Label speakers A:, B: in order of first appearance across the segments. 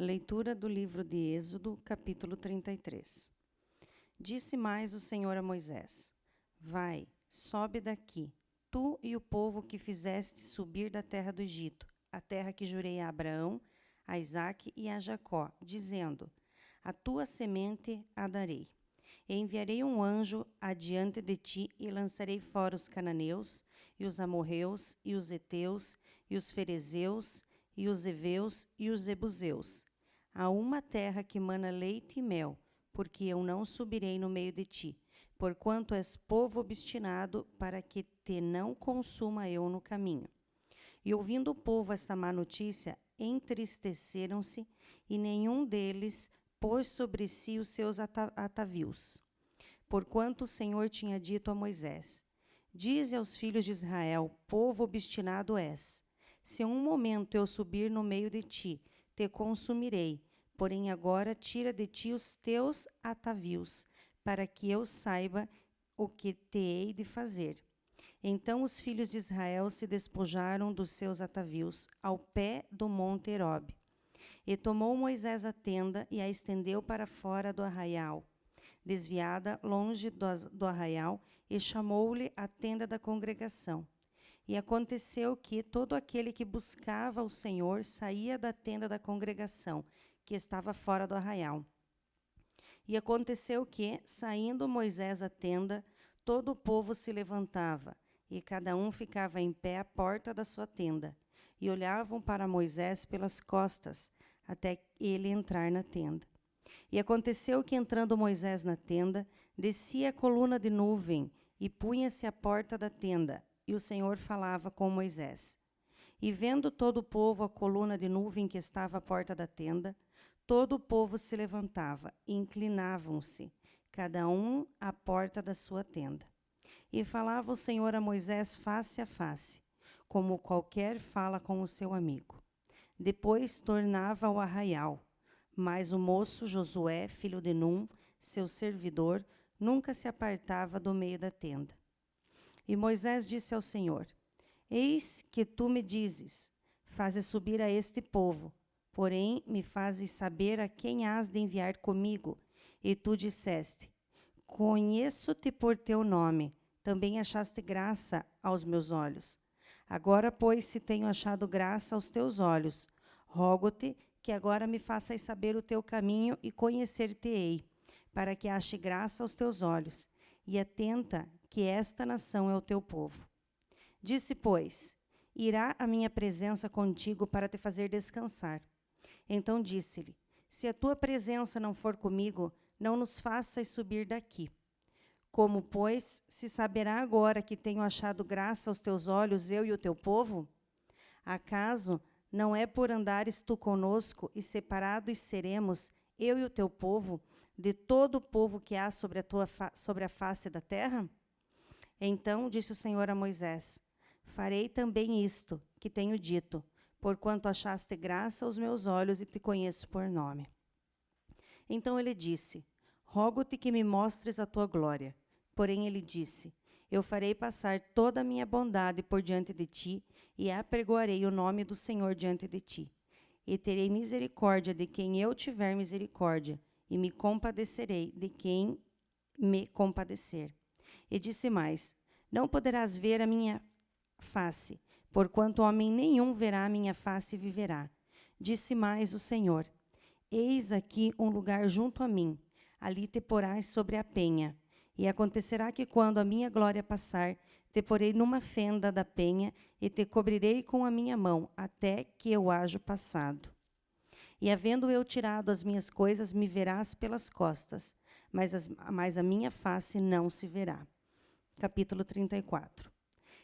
A: Leitura do livro de Êxodo, capítulo 33. Disse mais o Senhor a Moisés: Vai, sobe daqui, tu e o povo que fizeste subir da terra do Egito, a terra que jurei a Abraão, a Isaque e a Jacó, dizendo: A tua semente a darei. E enviarei um anjo adiante de ti e lançarei fora os cananeus, e os amorreus, e os heteus, e os ferezeus, e os heveus, e os jebuseus. Há uma terra que mana leite e mel, porque eu não subirei no meio de ti, porquanto és povo obstinado, para que te não consuma eu no caminho. E ouvindo o povo esta má notícia, entristeceram-se, e nenhum deles pôs sobre si os seus atavios. Porquanto o Senhor tinha dito a Moisés: Dize aos filhos de Israel, povo obstinado és. Se um momento eu subir no meio de ti, te consumirei. Porém agora tira de ti os teus atavios, para que eu saiba o que te hei de fazer. Então os filhos de Israel se despojaram dos seus atavios ao pé do monte Herob. E tomou Moisés a tenda e a estendeu para fora do arraial, desviada longe do arraial, e chamou-lhe a tenda da congregação. E aconteceu que todo aquele que buscava o Senhor saía da tenda da congregação, que estava fora do arraial. E aconteceu que, saindo Moisés da tenda, todo o povo se levantava, e cada um ficava em pé à porta da sua tenda, e olhavam para Moisés pelas costas, até ele entrar na tenda. E aconteceu que, entrando Moisés na tenda, descia a coluna de nuvem, e punha-se à porta da tenda, e o Senhor falava com Moisés. E vendo todo o povo a coluna de nuvem que estava à porta da tenda, todo o povo se levantava, e inclinavam-se, cada um à porta da sua tenda. E falava o Senhor a Moisés face a face, como qualquer fala com o seu amigo. Depois tornava ao arraial, mas o moço Josué, filho de Num, seu servidor, nunca se apartava do meio da tenda. E Moisés disse ao Senhor: Eis que tu me dizes, fazes subir a este povo, porém me fazes saber a quem has de enviar comigo. E tu disseste: Conheço-te por teu nome, também achaste graça aos meus olhos. Agora, pois, se tenho achado graça aos teus olhos, rogo-te que agora me faças saber o teu caminho e conhecer-te-ei, para que ache graça aos teus olhos, e atenta que esta nação é o teu povo. Disse, pois: Irá a minha presença contigo para te fazer descansar. Então disse-lhe: Se a tua presença não for comigo, não nos faças subir daqui. Como, pois, se saberá agora que tenho achado graça aos teus olhos, eu e o teu povo? Acaso não é por andares tu conosco e separados seremos, eu e o teu povo, de todo o povo que há sobre a face da terra? Então disse o Senhor a Moisés: Farei também isto que tenho dito, porquanto achaste graça aos meus olhos e te conheço por nome. Então ele disse: Rogo-te que me mostres a tua glória. Porém ele disse: Eu farei passar toda a minha bondade por diante de ti, e apregoarei o nome do Senhor diante de ti. E terei misericórdia de quem eu tiver misericórdia, e me compadecerei de quem me compadecer. E disse mais: Não poderás ver a minha face, porquanto homem nenhum verá a minha face e viverá. Disse mais o Senhor: Eis aqui um lugar junto a mim, ali te porás sobre a penha. E acontecerá que, quando a minha glória passar, te porei numa fenda da penha, e te cobrirei com a minha mão, até que eu haja passado. E havendo eu tirado as minhas coisas, me verás pelas costas, mas a minha face não se verá. Capítulo 34.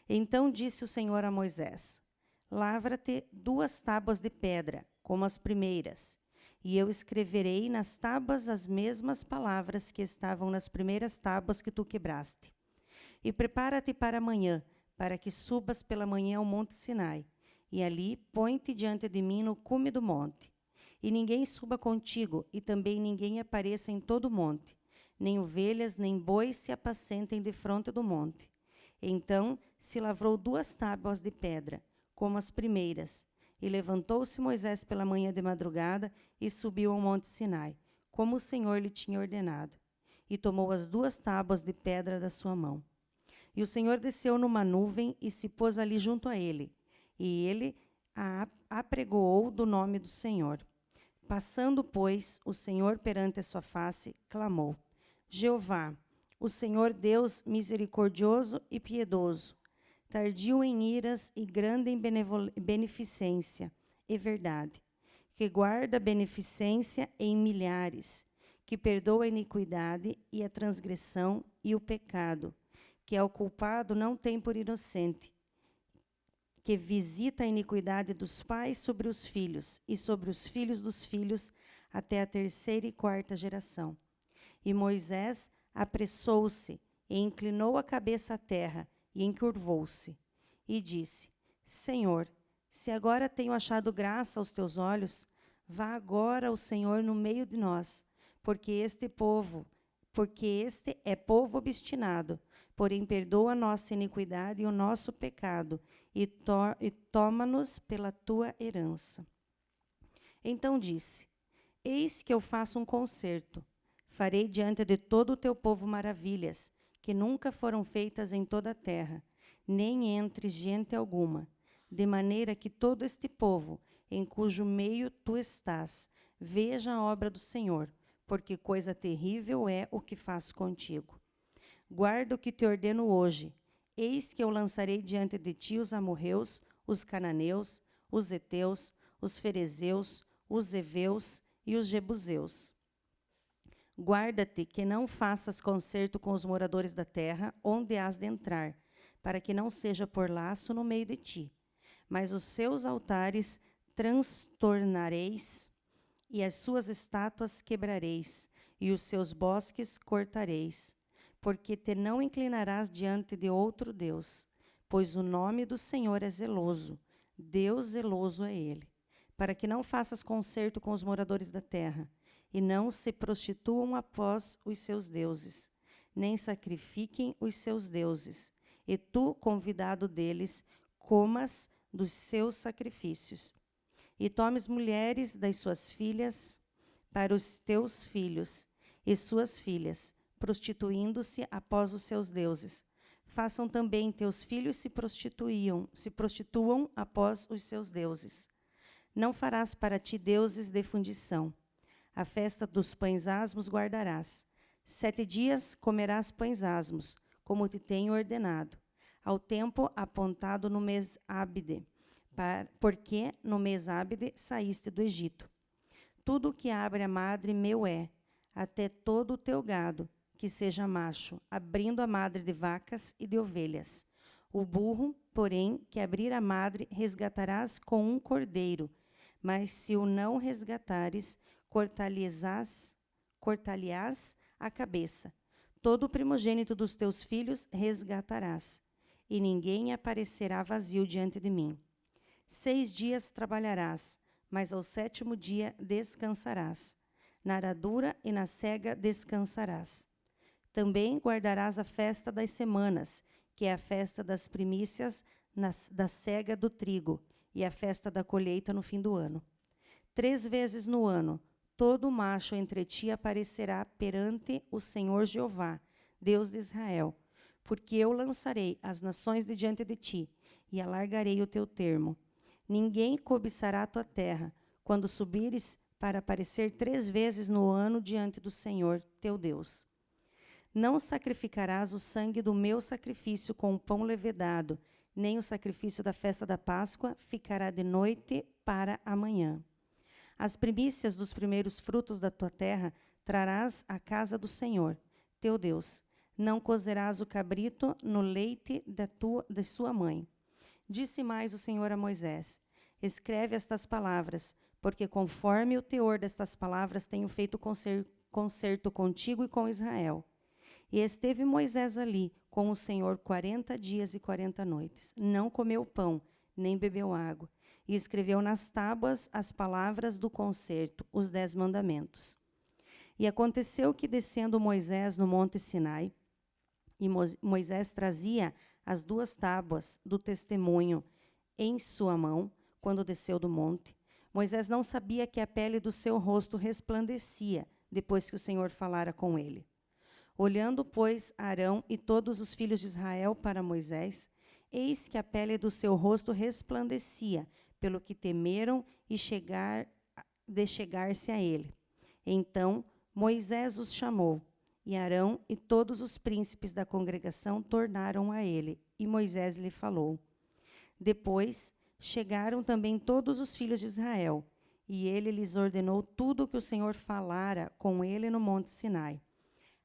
A: Então disse o Senhor a Moisés: Lavra-te 2 tábuas de pedra, como as primeiras, e eu escreverei nas tábuas as mesmas palavras que estavam nas primeiras tábuas que tu quebraste. E prepara-te para amanhã, para que subas pela manhã ao monte Sinai, e ali põe-te diante de mim no cume do monte. E ninguém suba contigo, e também ninguém apareça em todo o monte, nem ovelhas, nem bois se apacentem defronte do monte. Então se lavrou 2 tábuas de pedra, como as primeiras, E levantou-se Moisés pela manhã de madrugada e subiu ao monte Sinai, como o Senhor lhe tinha ordenado. E tomou as 2 tábuas de pedra da sua mão. E o Senhor desceu numa nuvem e se pôs ali junto a ele. E ele a apregoou do nome do Senhor. Passando, pois, o Senhor perante a sua face, clamou: Jeová, o Senhor Deus misericordioso e piedoso, tardio em iras e grande em beneficência e verdade, que guarda a beneficência em milhares, que perdoa a iniquidade e a transgressão e o pecado, que ao culpado não tem por inocente, que visita a iniquidade dos pais sobre os filhos, e sobre os filhos dos filhos, até a 3ª e 4ª geração. E Moisés apressou-se, e inclinou a cabeça à terra, e encurvou-se, e disse: Senhor, se agora tenho achado graça aos teus olhos, vá agora o Senhor no meio de nós, porque este é povo obstinado, porém perdoa a nossa iniquidade e o nosso pecado, e toma-nos pela tua herança. Então disse: Eis que eu faço um concerto. Farei diante de todo o teu povo maravilhas, que nunca foram feitas em toda a terra, nem entre gente alguma, de maneira que todo este povo, em cujo meio tu estás, veja a obra do Senhor, porque coisa terrível é o que faço contigo. Guarda o que te ordeno hoje. Eis que eu lançarei diante de ti os amorreus, os cananeus, os heteus, os ferezeus, os heveus e os jebuseus. Guarda-te que não faças concerto com os moradores da terra, onde has de entrar, para que não seja por laço no meio de ti. Mas os seus altares transtornareis, e as suas estátuas quebrareis, e os seus bosques cortareis, porque te não inclinarás diante de outro Deus, pois o nome do Senhor é zeloso, Deus zeloso é ele, para que não faças concerto com os moradores da terra, e não se prostituam após os seus deuses, nem sacrifiquem os seus deuses, e tu, convidado deles, comas dos seus sacrifícios. E tomes mulheres das suas filhas para os teus filhos e suas filhas, prostituindo-se após os seus deuses. Façam também teus filhos se prostituam após os seus deuses. Não farás para ti deuses de fundição. A festa dos pães asmos guardarás. 7 dias comerás pães asmos, como te tenho ordenado, ao tempo apontado no mês Ábide, porque no mês Ábide saíste do Egito. Tudo o que abre a madre meu é, até todo o teu gado, que seja macho, abrindo a madre de vacas e de ovelhas. O burro, porém, que abrir a madre, resgatarás com um cordeiro, mas se o não resgatares, cortar-lhe-ás a cabeça. Todo o primogênito dos teus filhos resgatarás, e ninguém aparecerá vazio diante de mim. 6 dias trabalharás, mas ao 7º dia descansarás. Na aradura e na cega descansarás. Também guardarás a festa das semanas, que é a festa das primícias da cega do trigo, e a festa da colheita no fim do ano. 3 vezes no ano, todo macho entre ti aparecerá perante o Senhor Jeová, Deus de Israel, porque eu lançarei as nações de diante de ti, e alargarei o teu termo. Ninguém cobiçará a tua terra, quando subires para aparecer 3 vezes no ano diante do Senhor, teu Deus. Não sacrificarás o sangue do meu sacrifício com o pão levedado, nem o sacrifício da festa da Páscoa ficará de noite para amanhã. As primícias dos primeiros frutos da tua terra trarás à casa do Senhor, teu Deus. Não cozerás o cabrito no leite de sua mãe. Disse mais o Senhor a Moisés: Escreve estas palavras, porque conforme o teor destas palavras tenho feito concerto contigo e com Israel. E esteve Moisés ali com o Senhor 40 dias e 40 noites. Não comeu pão, nem bebeu água. E escreveu nas tábuas as palavras do concerto, os 10 mandamentos. E aconteceu que, descendo Moisés no monte Sinai, e Moisés trazia as 2 tábuas do testemunho em sua mão, quando desceu do monte, Moisés não sabia que a pele do seu rosto resplandecia, depois que o Senhor falara com ele. Olhando, pois, Arão e todos os filhos de Israel para Moisés, eis que a pele do seu rosto resplandecia, pelo que temeram de chegar-se a ele. Então Moisés os chamou, e Arão e todos os príncipes da congregação tornaram a ele, e Moisés lhe falou. Depois chegaram também todos os filhos de Israel, e ele lhes ordenou tudo o que o Senhor falara com ele no monte Sinai.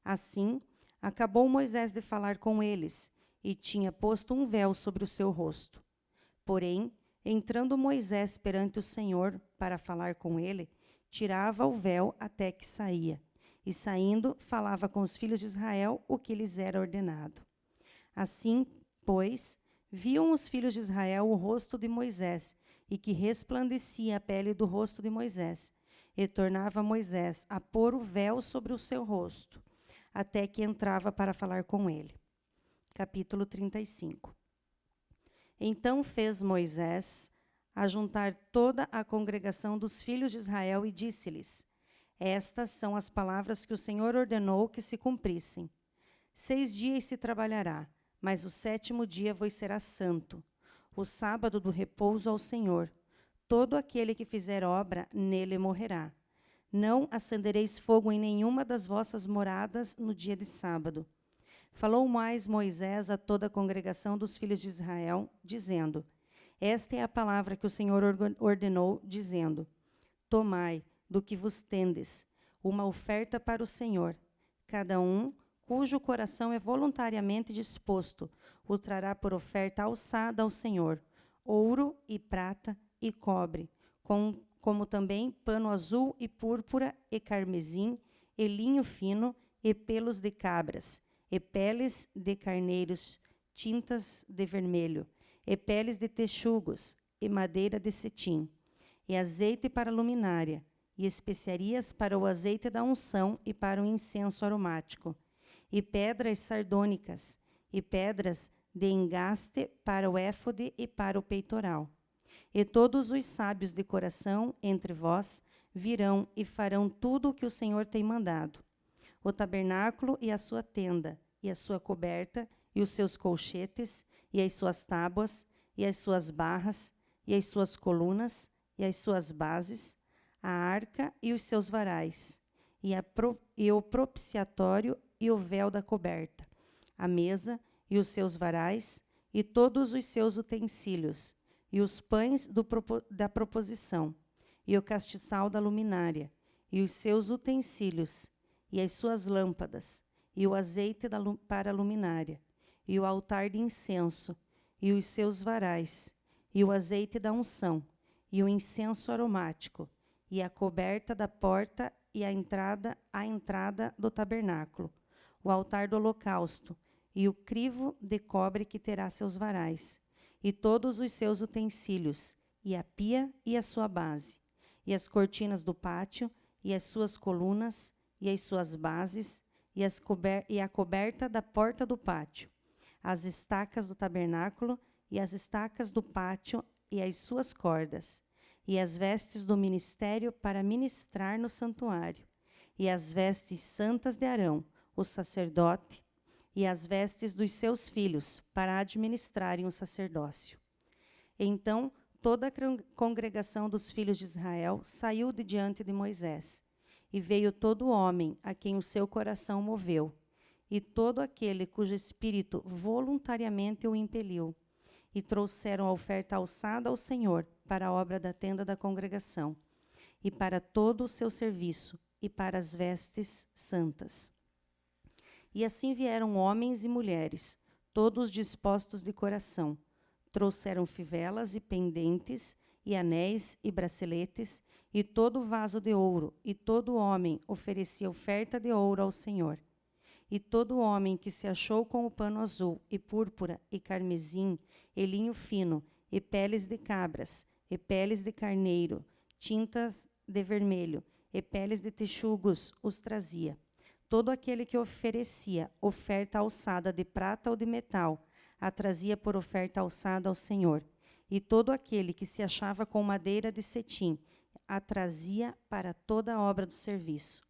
A: Assim, acabou Moisés de falar com eles, e tinha posto um véu sobre o seu rosto. Porém, entrando Moisés perante o Senhor para falar com ele, tirava o véu até que saía, e saindo, falava com os filhos de Israel o que lhes era ordenado. Assim, pois, viam os filhos de Israel o rosto de Moisés, e que resplandecia a pele do rosto de Moisés, e tornava Moisés a pôr o véu sobre o seu rosto, até que entrava para falar com ele. Capítulo 35. Então fez Moisés ajuntar toda a congregação dos filhos de Israel e disse-lhes: Estas são as palavras que o Senhor ordenou que se cumprissem. 6 dias se trabalhará, mas o 7º dia vos será santo, o sábado do repouso ao Senhor. Todo aquele que fizer obra, nele morrerá. Não acendereis fogo em nenhuma das vossas moradas no dia de sábado. Falou mais Moisés a toda a congregação dos filhos de Israel, dizendo: Esta é a palavra que o Senhor ordenou, dizendo: Tomai do que vos tendes uma oferta para o Senhor. Cada um, cujo coração é voluntariamente disposto, o trará por oferta alçada ao Senhor, ouro e prata e cobre, como também pano azul e púrpura e carmesim, e linho fino, e pelos de cabras, e peles de carneiros, tintas de vermelho, e peles de texugos, e madeira de cetim, e azeite para a luminária, e especiarias para o azeite da unção e para o incenso aromático, e pedras sardônicas, e pedras de engaste para o éfode e para o peitoral. E todos os sábios de coração entre vós virão e farão tudo o que o Senhor tem mandado. O tabernáculo e a sua tenda, e a sua coberta, e os seus colchetes, e as suas tábuas, e as suas barras, e as suas colunas, e as suas bases, a arca e os seus varais, e o propiciatório e o véu da coberta, a mesa e os seus varais, e todos os seus utensílios, e os pães da proposição, e o castiçal da luminária, e os seus utensílios, e as suas lâmpadas, e o azeite para a luminária, e o altar de incenso, e os seus varais, e o azeite da unção, e o incenso aromático, e a coberta da porta e a entrada do tabernáculo, o altar do holocausto, e o crivo de cobre que terá seus varais, e todos os seus utensílios, e a pia e a sua base, e as cortinas do pátio, e as suas colunas, e as suas bases, e a coberta da porta do pátio, as estacas do tabernáculo, e as estacas do pátio, e as suas cordas, e as vestes do ministério para ministrar no santuário, e as vestes santas de Arão, o sacerdote, e as vestes dos seus filhos, para administrarem o sacerdócio. Então, toda a congregação dos filhos de Israel saiu de diante de Moisés, e veio todo homem a quem o seu coração moveu, e todo aquele cujo espírito voluntariamente o impeliu, e trouxeram a oferta alçada ao Senhor para a obra da tenda da congregação, e para todo o seu serviço, e para as vestes santas. E assim vieram homens e mulheres, todos dispostos de coração. Trouxeram fivelas e pendentes, e anéis e braceletes, e todo vaso de ouro, e todo homem oferecia oferta de ouro ao Senhor. E todo homem que se achou com o pano azul, e púrpura, e carmesim, e linho fino, e peles de cabras, e peles de carneiro, tintas de vermelho, e peles de texugos, os trazia. Todo aquele que oferecia oferta alçada de prata ou de metal, a trazia por oferta alçada ao Senhor. e todo aquele que se achava com madeira de cetim a trazia para toda a obra do serviço.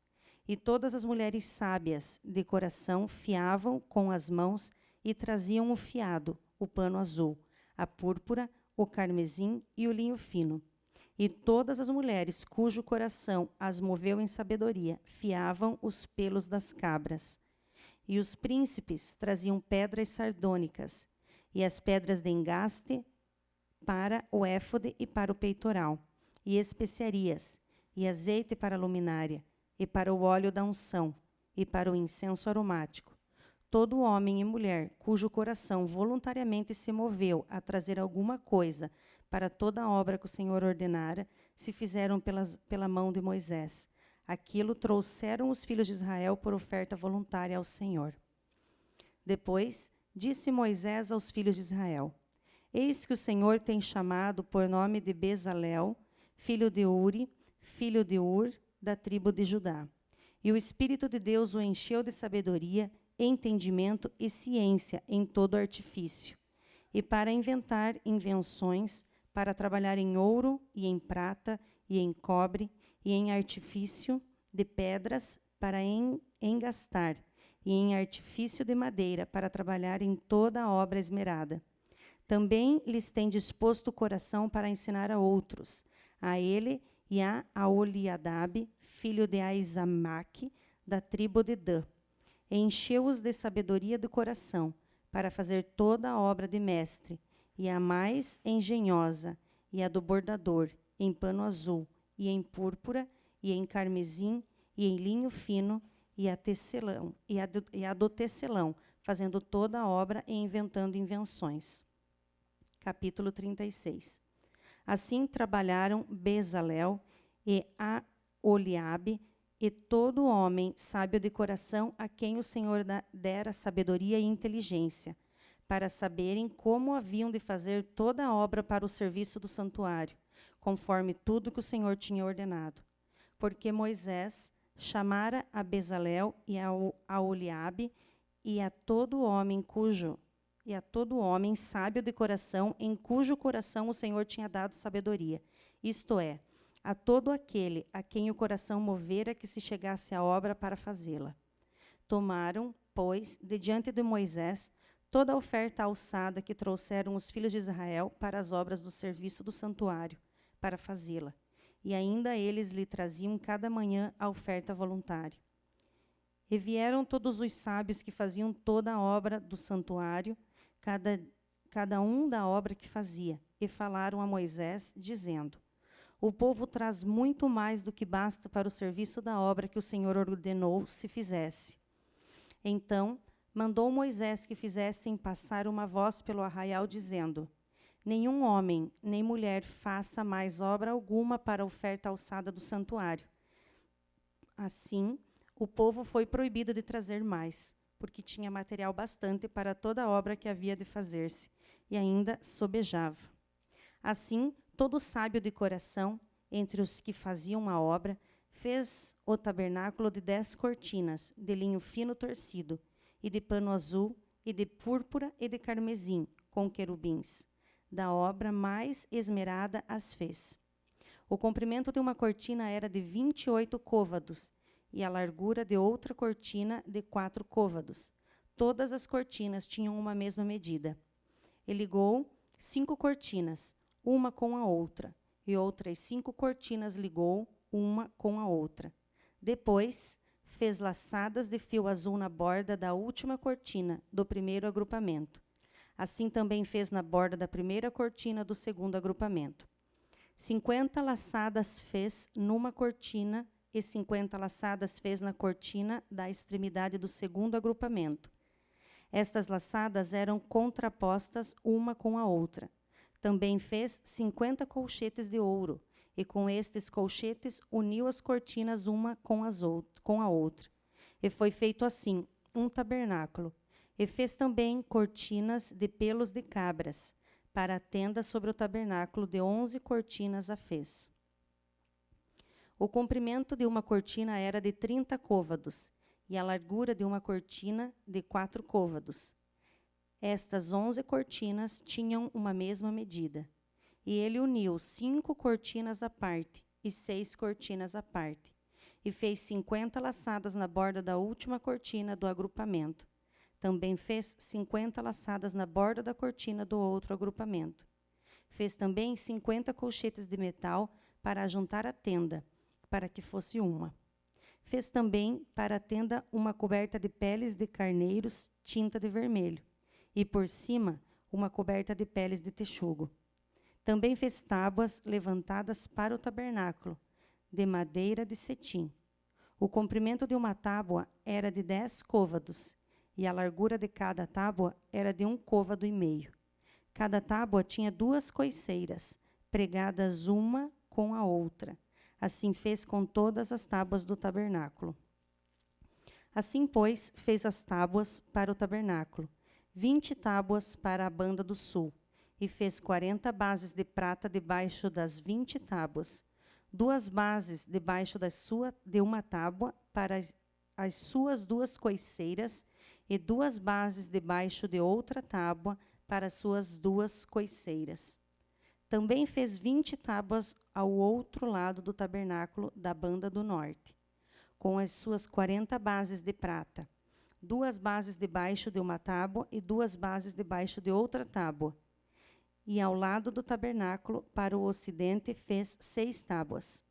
A: E todas as mulheres sábias de coração fiavam com as mãos e traziam o fiado, o pano azul, a púrpura, o carmesim e o linho fino. E todas as mulheres cujo coração as moveu em sabedoria fiavam os pelos das cabras. E os príncipes traziam pedras sardônicas e as pedras de engaste para o éfode e para o peitoral, e especiarias, e azeite para a luminária, e para o óleo da unção, e para o incenso aromático. Todo homem e mulher cujo coração voluntariamente se moveu a trazer alguma coisa para toda a obra que o Senhor ordenara, se fizeram pela mão de Moisés. Aquilo trouxeram os filhos de Israel por oferta voluntária ao Senhor. Depois, disse Moisés aos filhos de Israel: Eis que o Senhor tem chamado por nome de Bezalel, filho de Uri, filho de Ur, da tribo de Judá. E o Espírito de Deus o encheu de sabedoria, entendimento e ciência em todo artifício, e para inventar invenções, para trabalhar em ouro e em prata e em cobre e em artifício de pedras para engastar, e em artifício de madeira para trabalhar em toda a obra esmerada. Também lhes tem disposto o coração para ensinar a outros, a ele e a Aholiadab, filho de Aizamaque, da tribo de Dan. Encheu-os de sabedoria do coração, para fazer toda a obra de mestre, e a mais engenhosa, e a do bordador, em pano azul, e em púrpura, e em carmesim, e em linho fino, e a tecelão, e a do tecelão, fazendo toda a obra e inventando invenções. Capítulo 36. Assim trabalharam Bezalel e Aholiabe, e todo homem sábio de coração a quem o Senhor dera sabedoria e inteligência, para saberem como haviam de fazer toda a obra para o serviço do santuário, conforme tudo que o Senhor tinha ordenado. Porque Moisés chamara a Bezalel e a Aholiabe e a todo homem sábio de coração, em cujo coração o Senhor tinha dado sabedoria, isto é, a todo aquele a quem o coração movera que se chegasse à obra para fazê-la. Tomaram, pois, de diante de Moisés, toda a oferta alçada que trouxeram os filhos de Israel para as obras do serviço do santuário, para fazê-la. E ainda eles lhe traziam cada manhã a oferta voluntária. E vieram todos os sábios que faziam toda a obra do santuário, cada um da obra que fazia, e falaram a Moisés, dizendo: O povo traz muito mais do que basta para o serviço da obra que o Senhor ordenou se fizesse. Então mandou Moisés que fizessem passar uma voz pelo arraial, dizendo: Nenhum homem, nem mulher faça mais obra alguma para a oferta alçada do santuário. Assim, o povo foi proibido de trazer mais, porque tinha material bastante para toda a obra que havia de fazer-se, e ainda sobejava. Assim, todo sábio de coração, entre os que faziam a obra, fez o tabernáculo de 10 cortinas, de linho fino torcido, e de pano azul, e de púrpura e de carmesim, com querubins. Da obra mais esmerada as fez. O comprimento de uma cortina era de 28 côvados, e a largura de outra cortina de 4 côvados. Todas as cortinas tinham uma mesma medida. E ligou 5 cortinas, uma com a outra, e outras 5 cortinas ligou, uma com a outra. Depois, fez laçadas de fio azul na borda da última cortina do primeiro agrupamento. Assim também fez na borda da primeira cortina do segundo agrupamento. 50 laçadas fez numa cortina e 50 laçadas fez na cortina da extremidade do segundo agrupamento. Estas laçadas eram contrapostas uma com a outra. Também fez 50 colchetes de ouro, e com estes colchetes uniu as cortinas uma com a outra. E foi feito assim um tabernáculo. E fez também cortinas de pelos de cabras. Para a tenda sobre o tabernáculo, de 11 cortinas a fez. O comprimento de uma cortina era de 30 côvados, e a largura de uma cortina de 4 côvados. Estas 11 cortinas tinham uma mesma medida. E ele uniu 5 cortinas à parte e 6 cortinas à parte, e fez 50 laçadas na borda da última cortina do agrupamento. Também fez 50 laçadas na borda da cortina do outro agrupamento. Fez também 50 colchetes de metal para ajuntar a tenda, para que fosse uma. Fez também para a tenda uma coberta de peles de carneiros, tinta de vermelho, e por cima uma coberta de peles de texugo. Também fez tábuas levantadas para o tabernáculo, de madeira de cetim. O comprimento de uma tábua era de 10 côvados, e a largura de cada tábua era de 1 côvado e meio. Cada tábua tinha 2 coiceiras, pregadas uma com a outra. Assim fez com todas as tábuas do tabernáculo. Assim, pois, fez as tábuas para o tabernáculo, 20 tábuas para a banda do sul, e fez 40 bases de prata debaixo das 20 tábuas, 2 bases debaixo de uma tábua para as suas 2 coiceiras, e 2 bases debaixo de outra tábua para as suas 2 coiceiras. Também fez 20 tábuas ao outro lado do tabernáculo da banda do norte, com as suas 40 bases de prata, 2 bases debaixo de uma tábua e 2 bases debaixo de outra tábua. E ao lado do tabernáculo, para o ocidente, fez 6 tábuas.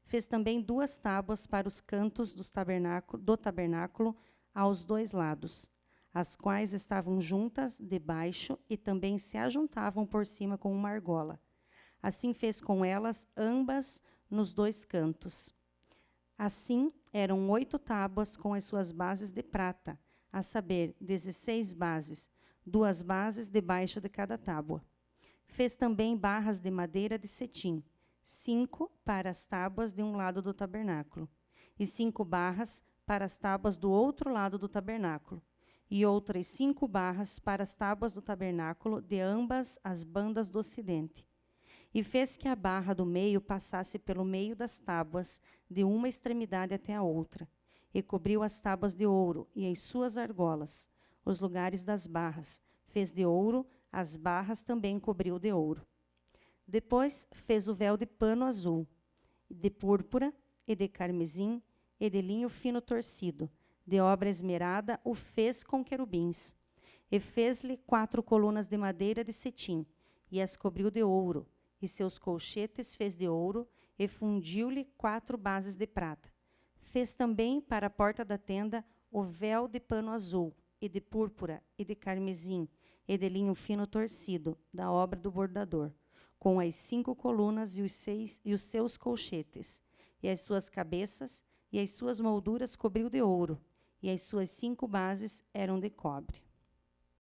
A: Fez também 2 tábuas para os cantos do tabernáculo aos 2 lados, as quais estavam juntas debaixo e também se ajuntavam por cima com uma argola. Assim fez com elas ambas nos 2 cantos. Assim eram 8 tábuas com as suas bases de prata, a saber, 16 bases, 2 bases debaixo de cada tábua. Fez também barras de madeira de cetim, 5 para as tábuas de um lado do tabernáculo, e 5 barras para as tábuas do outro lado do tabernáculo, e outras 5 barras para as tábuas do tabernáculo de ambas as bandas do ocidente. E fez que a barra do meio passasse pelo meio das tábuas, de uma extremidade até a outra, e cobriu as tábuas de ouro e as suas argolas, os lugares das barras, fez de ouro, as barras também cobriu de ouro. Depois fez o véu de pano azul, de púrpura e de carmesim e de linho fino torcido, de obra esmerada o fez com querubins. E fez-lhe 4 colunas de madeira de cetim, e as cobriu de ouro, e seus colchetes fez de ouro, e fundiu-lhe 4 bases de prata. Fez também para a porta da tenda o véu de pano azul, e de púrpura, e de carmesim, e de linho fino torcido, da obra do bordador, com as 5 colunas e os seus colchetes, e as suas cabeças, e as suas molduras cobriu de ouro, e as suas 5 bases eram de cobre.